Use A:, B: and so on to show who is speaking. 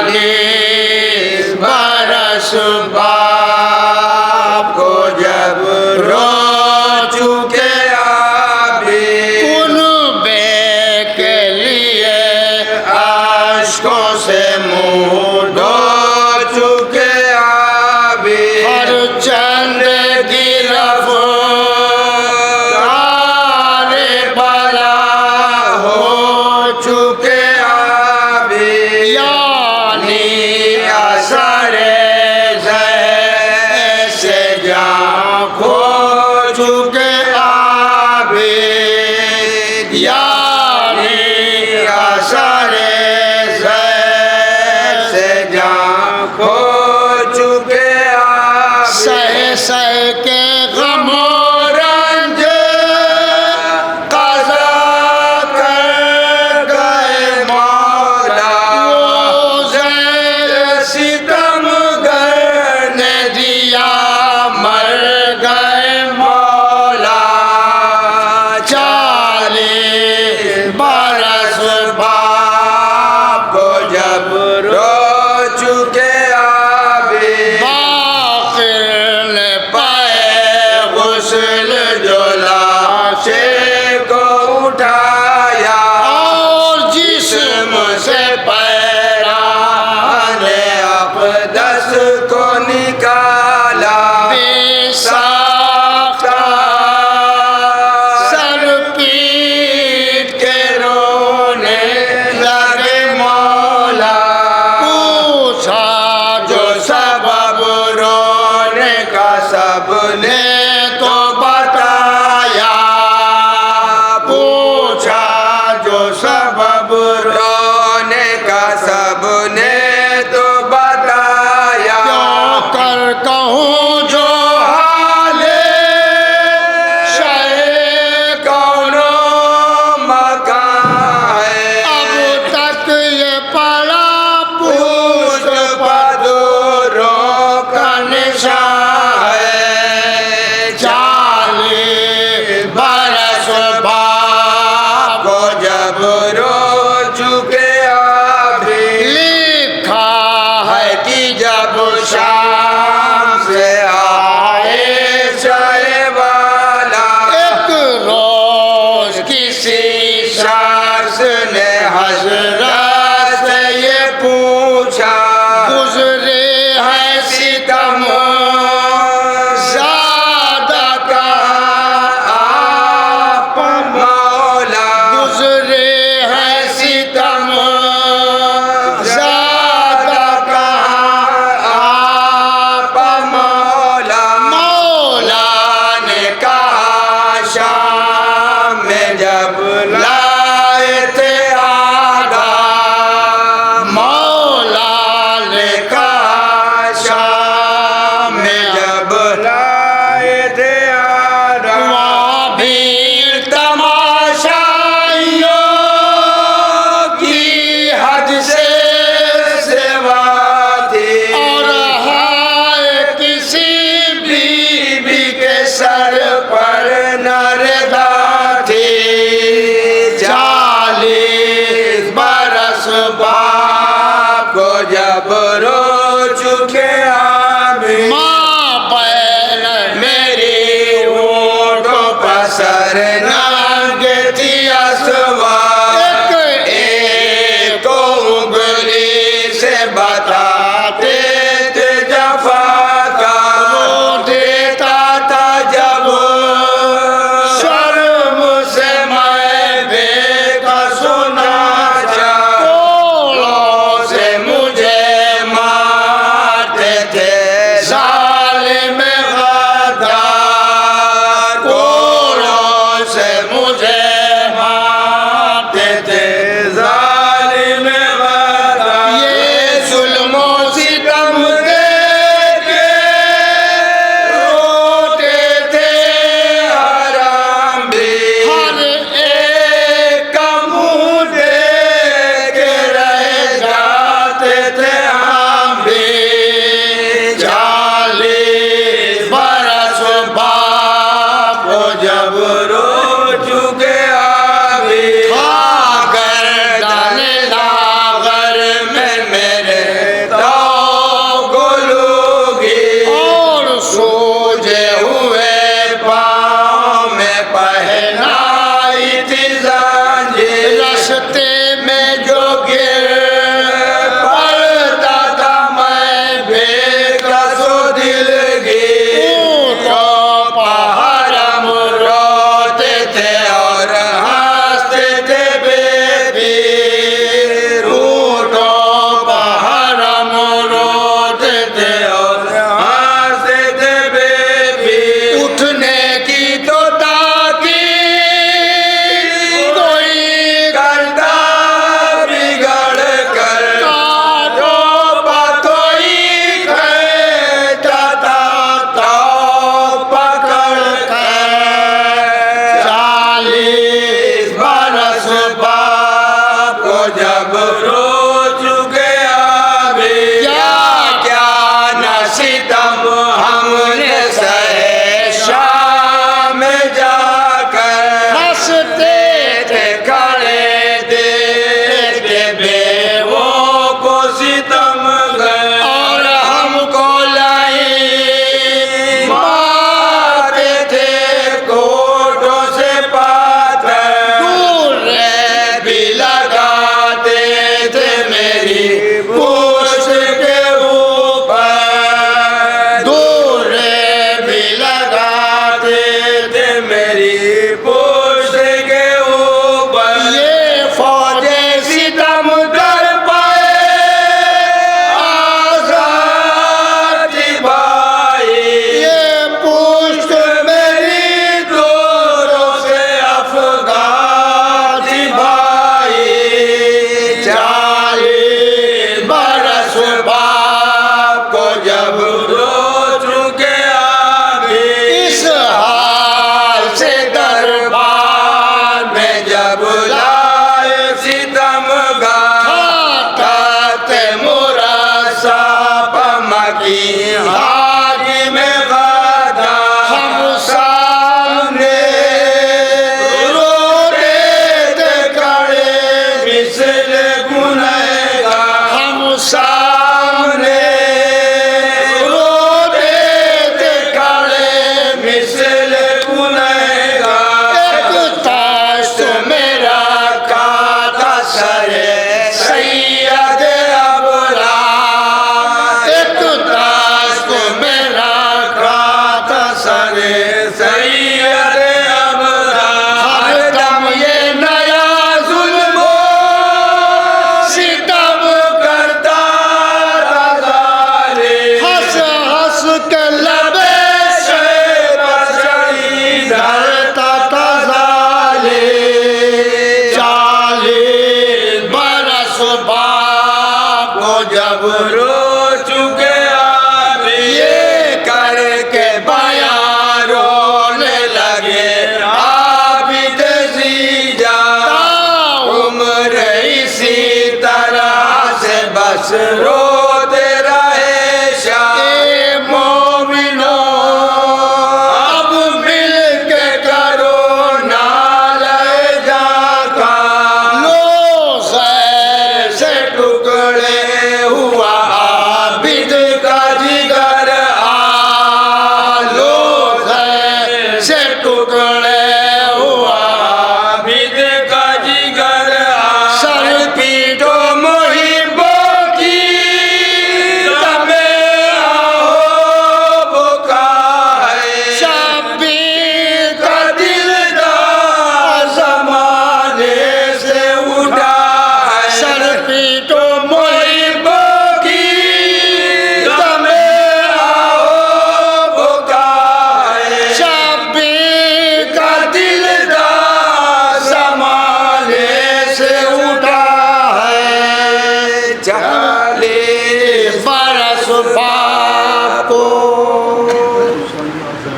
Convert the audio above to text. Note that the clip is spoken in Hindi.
A: 40 बरस बाप को जब रो चुके अभी कुनबे के लिए आशकों से मुँह धो चुके अभी हर चंद गिरफ्तार बला हो चुके अभी यानी असरे से जान खो चुके अभी यानी असरे से जान खो चुके अभी सह सह के गमो रंज कज़ा कर गए मौला सितमगर ने दिया मर गए मौला 40 बरस बाप को जब रो चुके अभी बाक़िर ने पाए गुस्ल जो लाशे को उठाया और जिस्म से पैराने अक़दस को निकाला बेसाख्ता सर पीट के रोने लगे मौला पूछा जो सबब रोने का सबने तो बताया पूछा जो सबब रोने का सबने तो बताया क्यों कर कहूँ जो हाले शाये कौनो मकान है अब तक ये पड़ा पूछ पदरों का निशान है 40 बरस बाप को जब रो चुके अभी लिखा है कि जब शाम से आए चाहे वाला एक रोज किसी शख्स ने हज़रत से ये पूछा गुज़रे है सितम ज़्यादा कहाँ आप मौला गुज़रे है सितम ज़्यादा कहाँ आप मौला मौला ने कहा शाम में जब लाए थे आगा मौला ने कहा शाम में जब लाए थे आगा वहाँ भीड़ तमाशाइयों की हद से सेवा थी और हाय किसी बीबी के सर पर नरदा थी 40 बरस बाप को जब रो चुके अभी माँ बहन मेरी ऊँटों पर सर नागे थी असवा एक को उंगली से बताते थे जफा का वो देता था जब शर्म से मैं बेका सुना जा कोलों से मुझे हाजी हाजी में गादा हम सामने रोते थे खड़े मिसल गुनहगार हम सामने रोते थे खड़े मिसल गुनहगार एक ताश मेरा खाता सरे सैयद अबरार एक ताश मेरा खाता सरे सैयद अबरार हर दम ये नया जुल्म सितम करता रज़ाले हंस हंस के लबे से बचड़ी धरता तज़ाले 40 बरस बाप को जब रो चुके आप ये करके बयां रोने लगे आबिद जीजा उम्र इसी तरह से बस रो